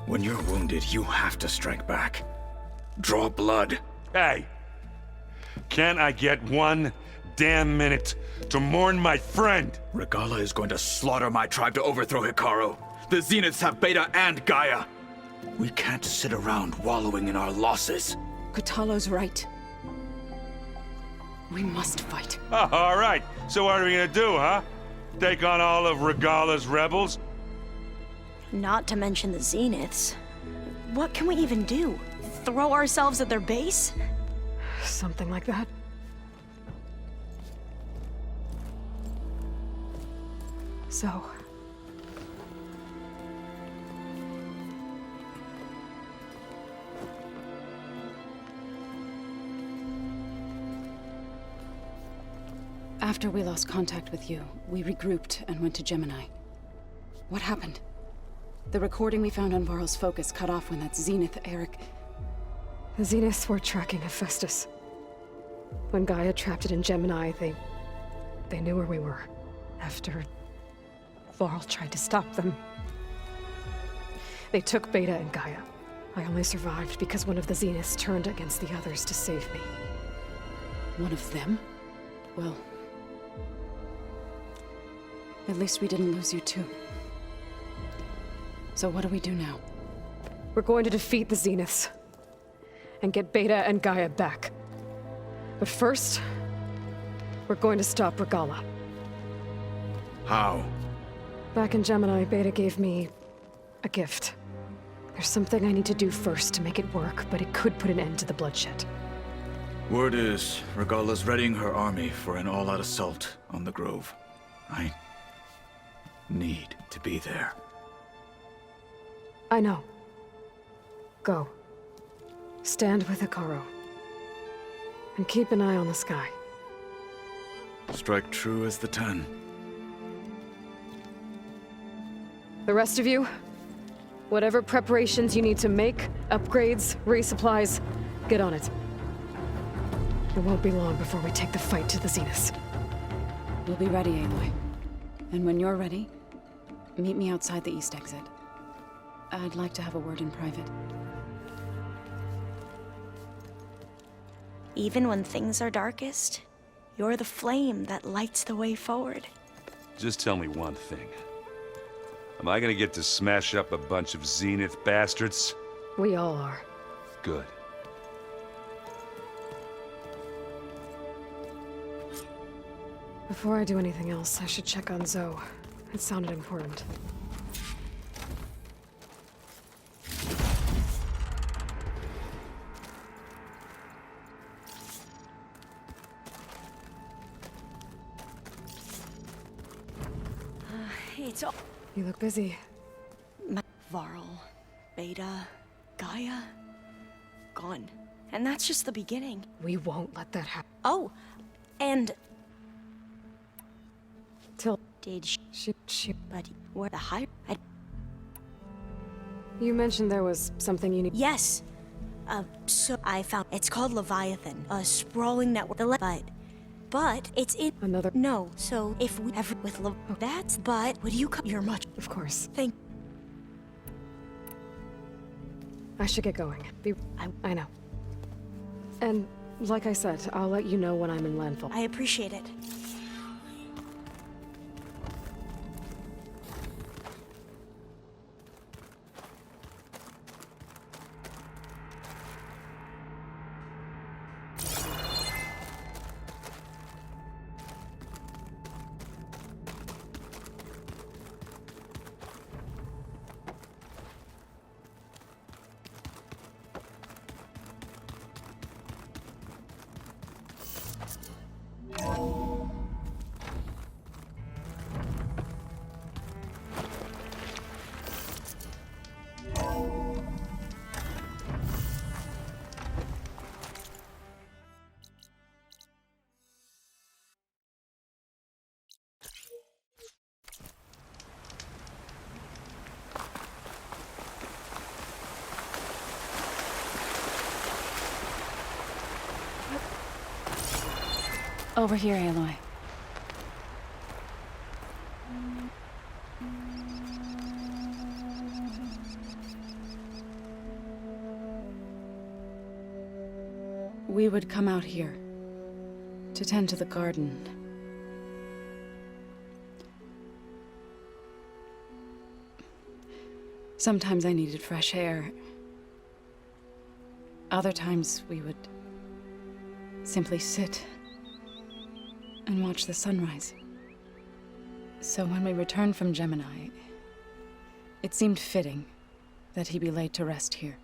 When you're wounded, you have to strike back. Draw blood. Hey! Can't I get one damn minute to mourn my friend? Regala is going to slaughter my tribe to overthrow Hikaru. The Zeniths have Beta and Gaia. We can't sit around wallowing in our losses. Kotallo's right. We must fight. Oh, all right. So what are we gonna do, huh? Take on all of Regala's rebels? Not to mention the Zeniths. What can we even do? Throw ourselves at their base? Something like that. So... After we lost contact with you, we regrouped and went to Gemini. What happened? The recording we found on Varl's focus cut off when that Zenith, Eric... The Zeniths were tracking Hephaestus. When Gaia trapped it in Gemini, they knew where we were. After Varl tried to stop them, they took Beta and Gaia. I only survived because one of the Zeniths turned against the others to save me. One of them? Well... at least we didn't lose you too. So what do we do now? We're going to defeat the Zeniths. And get Beta and Gaia back. But first, we're going to stop Regala. How? Back in Gemini, Beta gave me a gift. There's something I need to do first to make it work, but it could put an end to the bloodshed. Word is, Regala's readying her army for an all-out assault on the Grove. I need to be there. I know. Go. Stand with Hikaru. And keep an eye on the sky. Strike true as the 10. The rest of you, whatever preparations you need to make, upgrades, resupplies, get on it. It won't be long before we take the fight to the Zeniths. We'll be ready, Aloy. And when you're ready, meet me outside the east exit. I'd like to have a word in private. Even when things are darkest, you're the flame that lights the way forward. Just tell me one thing. Am I gonna get to smash up a bunch of Zenith bastards? We all are. Good. Before I do anything else, I should check on Zoe. It sounded important. It's all... You look busy. Varl, Beta, Gaia, gone. And that's just the beginning. We won't let that happen. Oh, and... Till... Did She... But where the high... You mentioned there was something you need... Yes. So I found... It's called Leviathan. A sprawling network. But it's in... Another... No, so if we ever... With That's... But would you come... You're much... Of course. Thank... I should get going. I know. And, like I said, I'll let you know when I'm in landfall. I appreciate it. Over here, Aloy. We would come out here to tend to the garden. Sometimes I needed fresh air. Other times we would simply sit and watch the sunrise. So when we returned from Gemini, it seemed fitting that he be laid to rest here.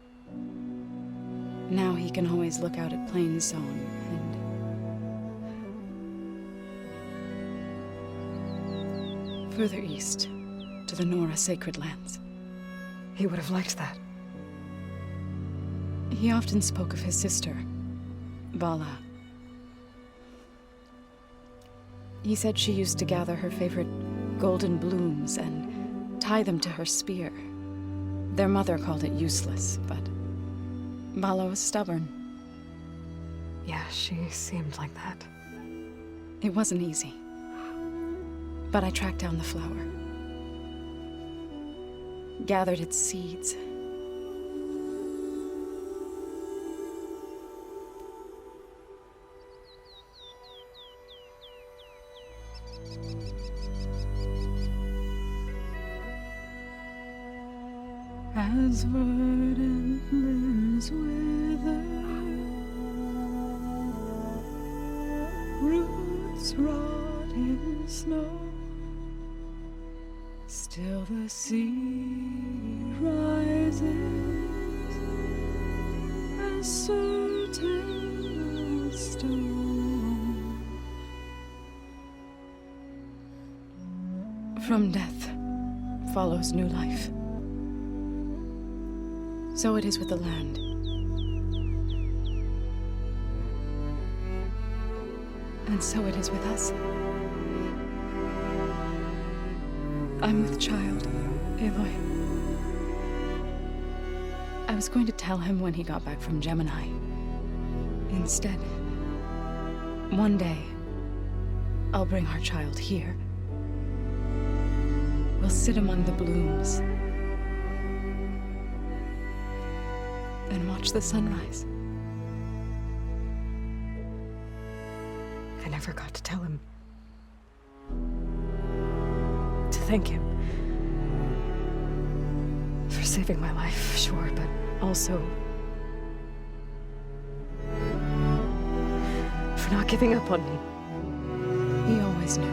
Now he can always look out at Plains Zone and further east to the Nora Sacred Lands. He would have liked that. He often spoke of his sister, Vala. He said she used to gather her favorite golden blooms and tie them to her spear. Their mother called it useless, but Vala was stubborn. Yeah, she seemed like that. It wasn't easy. But I tracked down the flower. Gathered its seeds. As verdant limbs wither, roots rot in snow, still the sea rises as certain as stone. From death follows new life. So it is with the land. And so it is with us. I'm with child, Aloy. I was going to tell him when he got back from Gemini. Instead, one day, I'll bring our child here. We'll sit among the blooms and watch the sunrise. I never got to tell him. To thank him. For saving my life, sure, but also for not giving up on me. He always knew.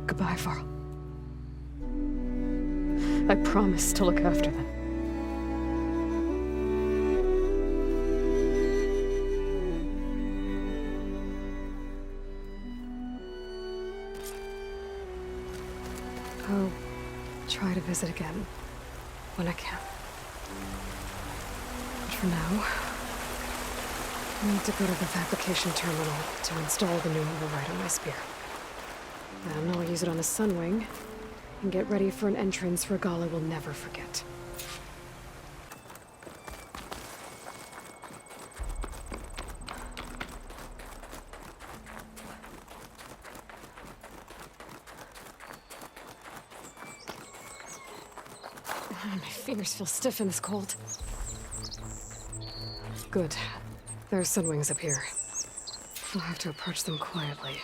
Goodbye, Varl. I promise to look after them. I'll try to visit again when I can. But for now, I need to go to the fabrication terminal to install the new override on my spear. Then I'll use it on a sunwing and get ready for an entrance Regala will never forget. My fingers feel stiff in this cold. Good. There are sunwings up here. I'll have to approach them quietly.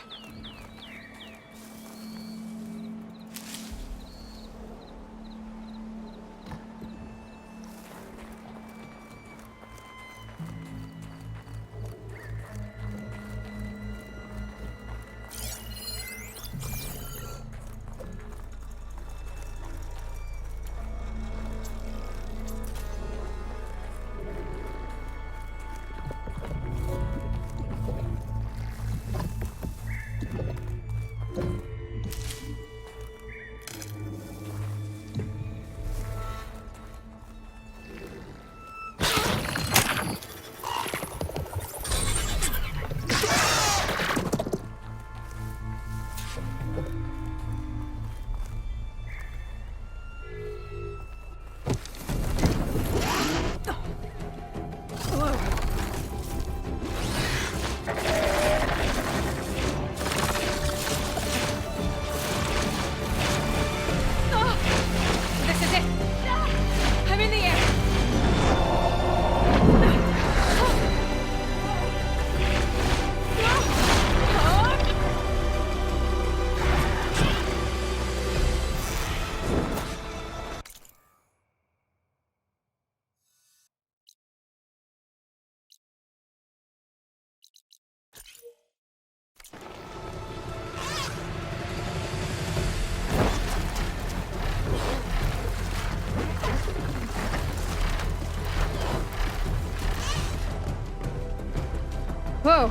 Whoa!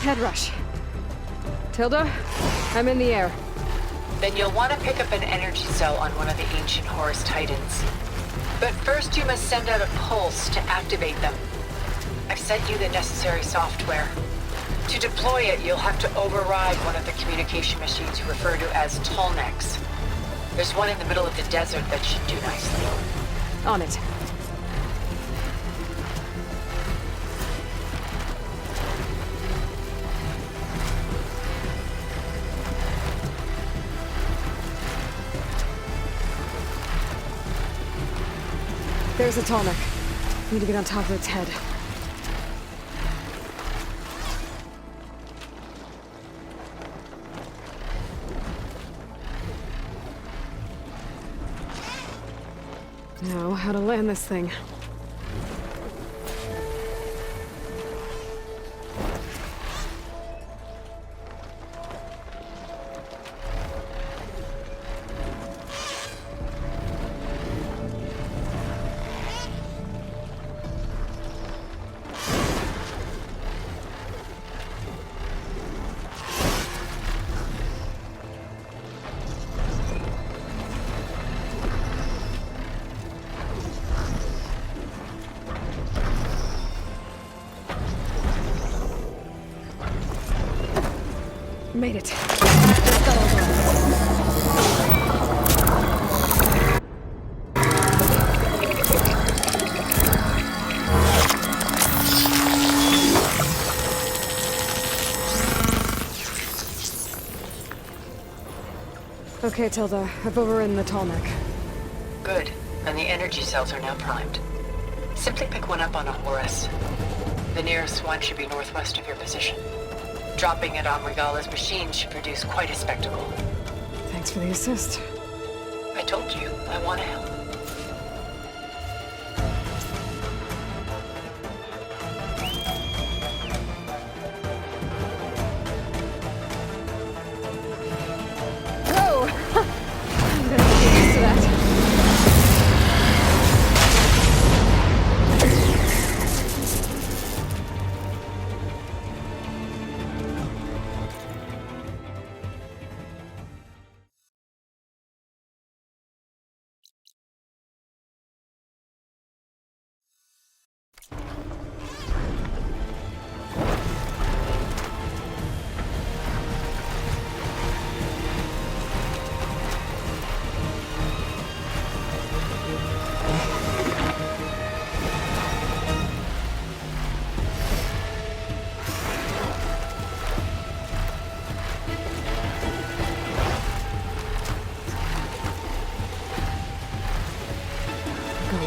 Head rush. Tilda, I'm in the air. Then you'll want to pick up an energy cell on one of the ancient Horus Titans. But first you must send out a pulse to activate them. I've sent you the necessary software. To deploy it, you'll have to override one of the communication machines you refer to as Tallnecks. There's one in the middle of the desert that should do nicely. On it. There's a Tallneck. Need to get on top of its head. Now, how to land this thing. Made it. Okay, Tilda. I've overridden the Tallneck. Good. And the energy cells are now primed. Simply pick one up on a Horus. The nearest one should be northwest of your position. Dropping it on Regala's machine should produce quite a spectacle. Thanks for the assist. I told you, I want to help. Whoa! I'm gonna get used to that.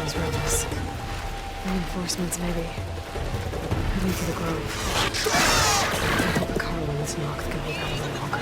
Those rebels. Reinforcements, maybe. Heading to the grove. I hope Carl and this Noct can hold out a little longer.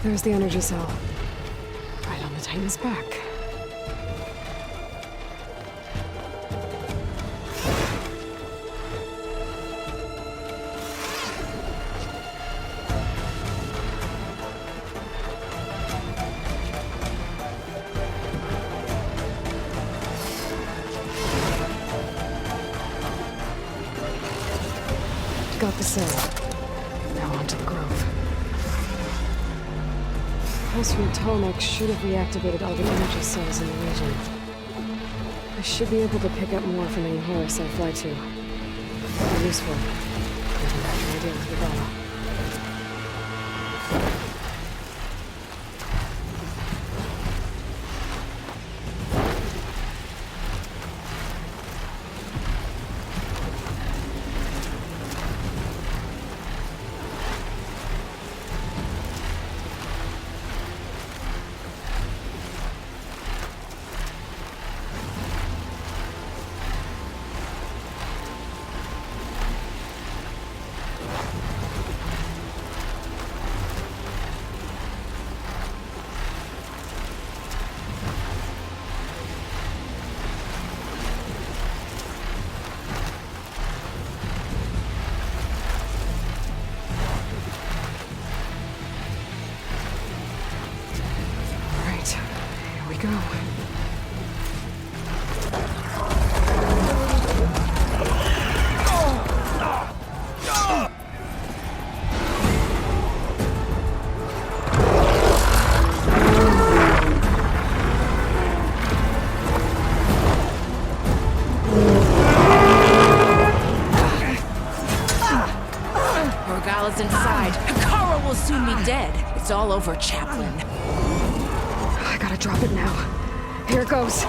There's the energy cell. Right on the Titan's back. Got the cell. Now onto the Grove. Pulse from Tomek should have reactivated all the energy cells in the region. I should be able to pick up more from any Horus I fly to. Be useful. Getting back to idea with Regala. Go. Regala's inside. Hikara will soon be dead. It's all over, Chaplain. I gotta drop it now. Here it goes.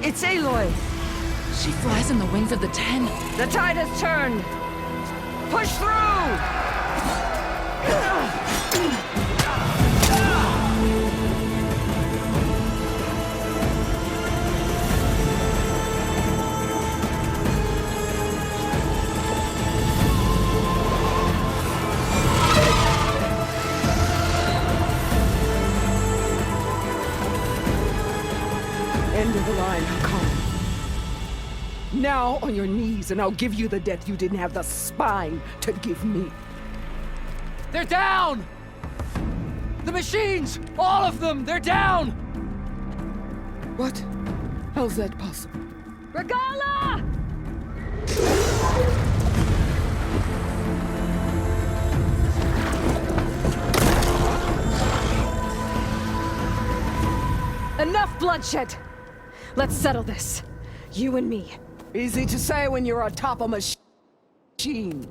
It's Aloy! She flies in the wings of the Ten. The tide has turned! Push through! End of the line, Hikari. Now on your knees, and I'll give you the death you didn't have the spine to give me. They're down! The machines! All of them! They're down! What? How's that possible? Regala! Enough bloodshed! Let's settle this. You and me. Easy to say when you're on top of a machine.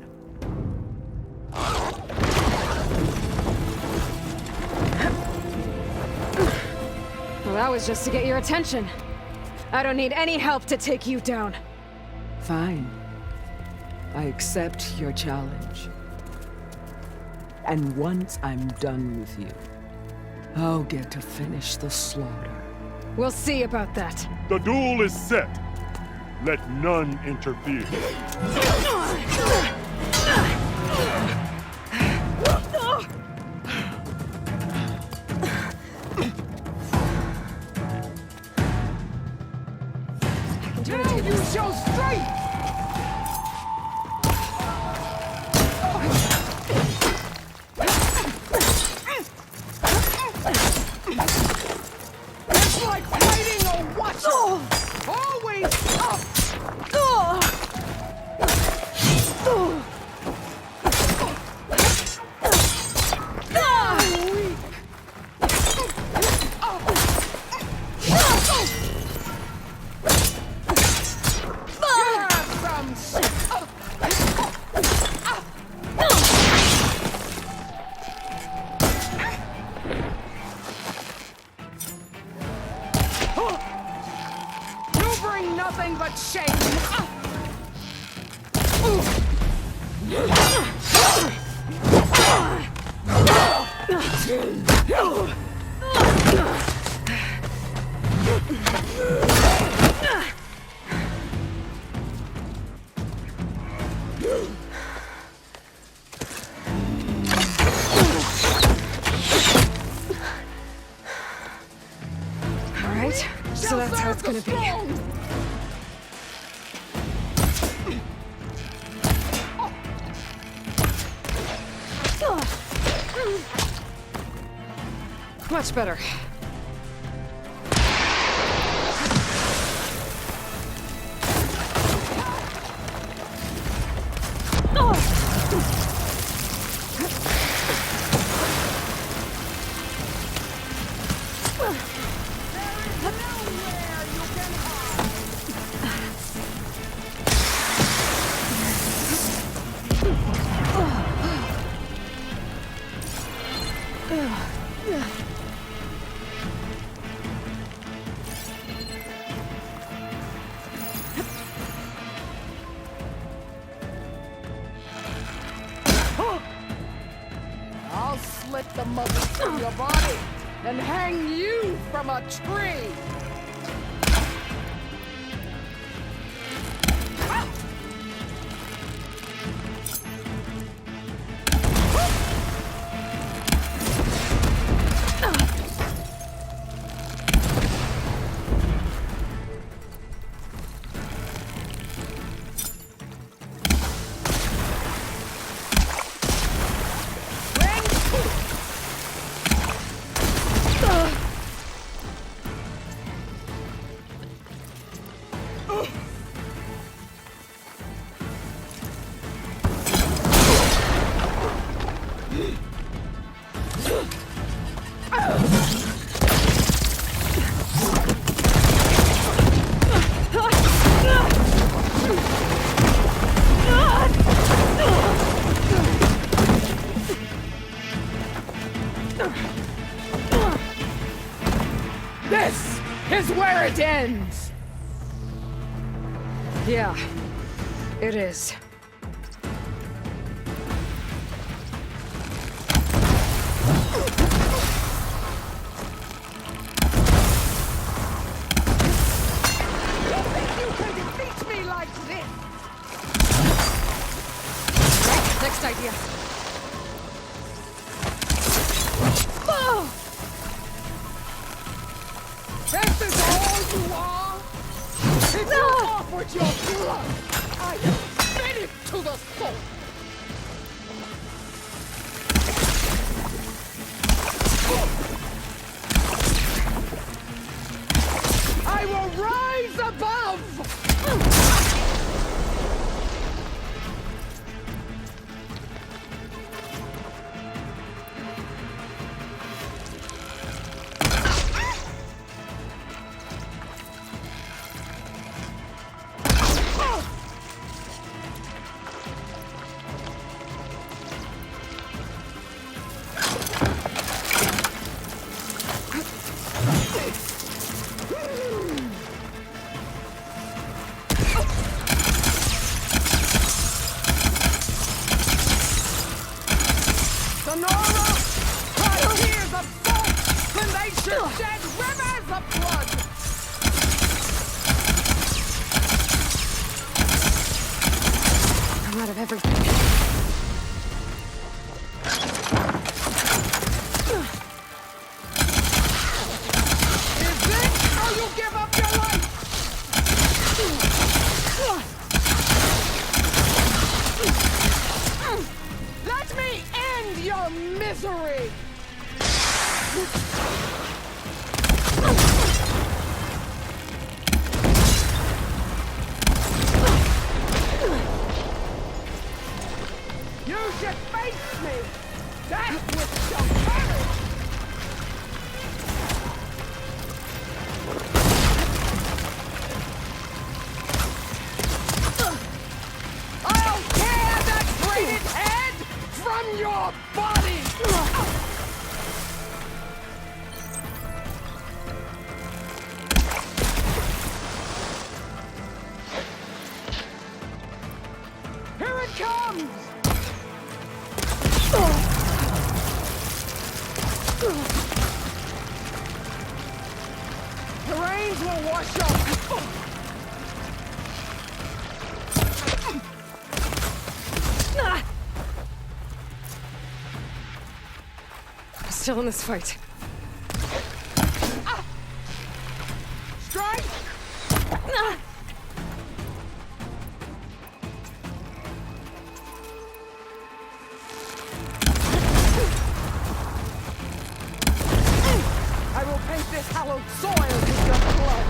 Well, that was just to get your attention. I don't need any help to take you down. Fine. I accept your challenge. And once I'm done with you, I'll get to finish the slaughter. We'll see about that. The duel is set. Let none interfere. Now you shall strike! It's like fighting a watcher! Always up! nothing but shame! All right, so that's how it's gonna be. Much better. I'll slit the muscles from your body and hang you from a tree! This is where it ends! Yeah, it is. You can defeat me like this! Next idea. This is all you are? If you offered your blood, I have fed it to the soul! I will rise above! Sonora! Cry tears of salt when they should shed rivers of blood! I'm out of everything. Is this how you give up your life? Let me end your misery! You should face me! That's with your courage! I'll tear that braided head from your body! gonna wash up! I'm still in this fight. Strike! I will paint this hallowed soil with your blood!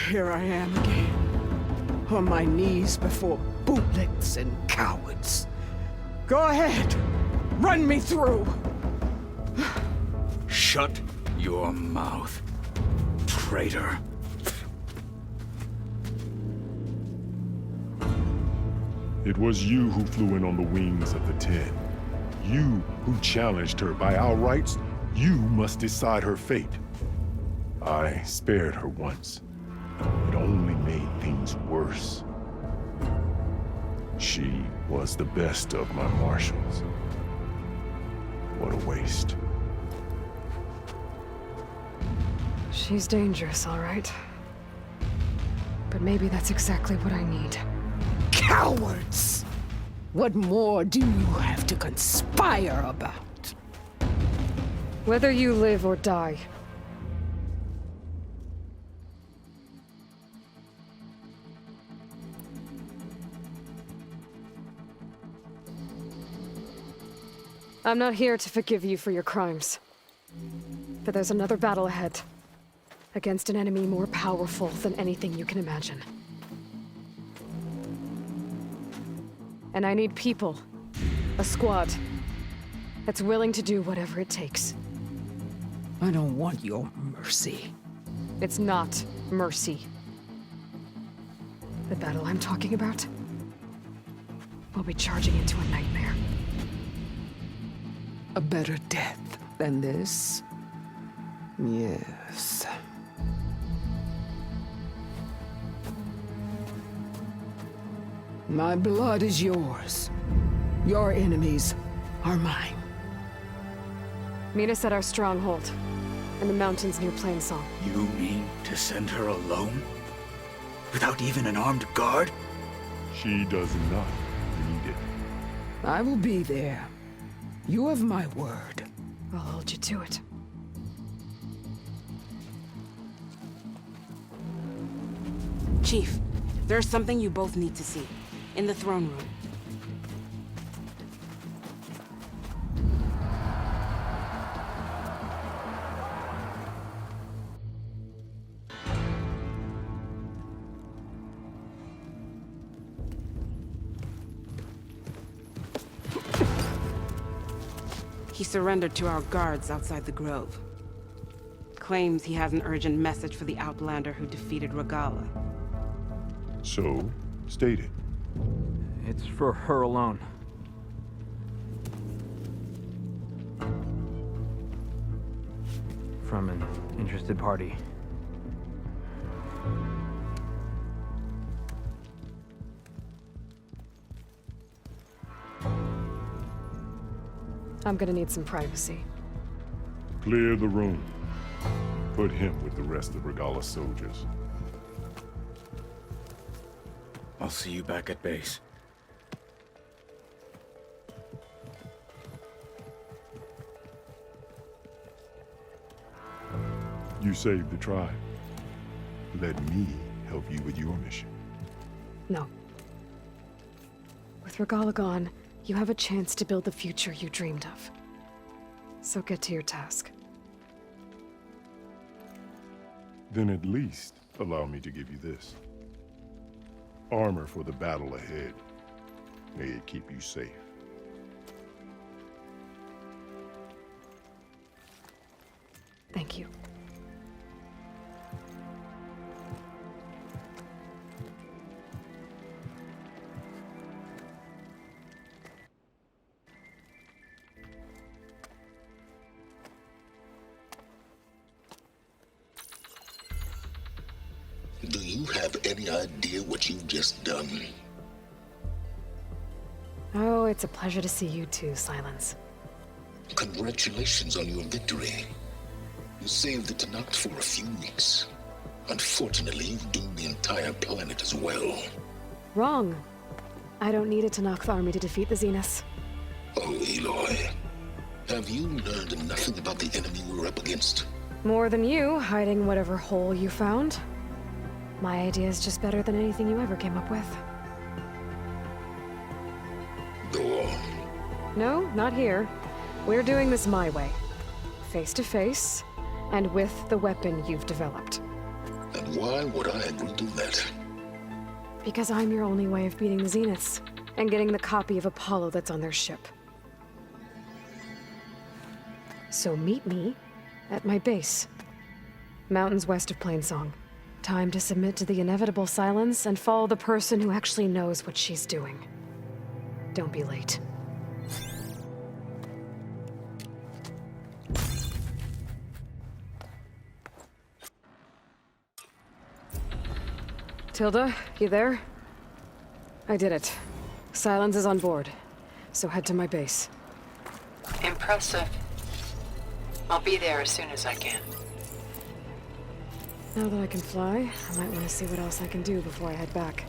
Here I am again, on my knees before bootlets and cowards. Go ahead, run me through. Shut your mouth, traitor. It was you who flew in on the wings of the 10. You who challenged her by our rights. You must decide her fate. I spared her once. It only made things worse. She was the best of my marshals. What a waste. She's dangerous, all right. But maybe that's exactly what I need. Cowards! What more do you have to conspire about? Whether you live or die. I'm not here to forgive you for your crimes. But there's another battle ahead. Against an enemy more powerful than anything you can imagine. And I need people. A squad. That's willing to do whatever it takes. I don't want your mercy. It's not mercy. The battle I'm talking about will be charging into a nightmare. A better death than this? Yes. My blood is yours. Your enemies are mine. Meet us at our stronghold, in the mountains near Plainsong. You mean to send her alone? Without even an armed guard? She does not need it. I will be there. You have my word. I'll hold you to it. Chief, there's something you both need to see. In the throne room. He surrendered to our guards outside the grove. Claims he has an urgent message for the Outlander who defeated Regala. So, state it. It's for her alone. From an interested party. I'm gonna need some privacy. Clear the room. Put him with the rest of Regala's soldiers. I'll see you back at base. You saved the tribe. Let me help you with your mission. No. With Regala gone, you have a chance to build the future you dreamed of. So get to your task. Then at least allow me to give you this. Armor for the battle ahead. May it keep you safe. have any idea what you've just done? Oh, it's a pleasure to see you too, Silence. Congratulations on your victory. You saved the Tenakth for a few weeks. Unfortunately, you've doomed the entire planet as well. Wrong. I don't need a Tenakth army to defeat the Zeniths. Oh, Aloy. Have you learned nothing about the enemy we're up against? More than you, hiding whatever hole you found. My idea is just better than anything you ever came up with. Go on. No, not here. We're doing this my way. Face to face, and with the weapon you've developed. And why would I agree to that? Because I'm your only way of beating the Zeniths, and getting the copy of Apollo that's on their ship. So meet me at my base. Mountains west of Plainsong. Time to submit to the inevitable silence and follow the person who actually knows what she's doing. Don't be late. Tilda, you there? I did it. Silence is on board, so head to my base. Impressive. I'll be there as soon as I can. Now that I can fly, I might want to see what else I can do before I head back.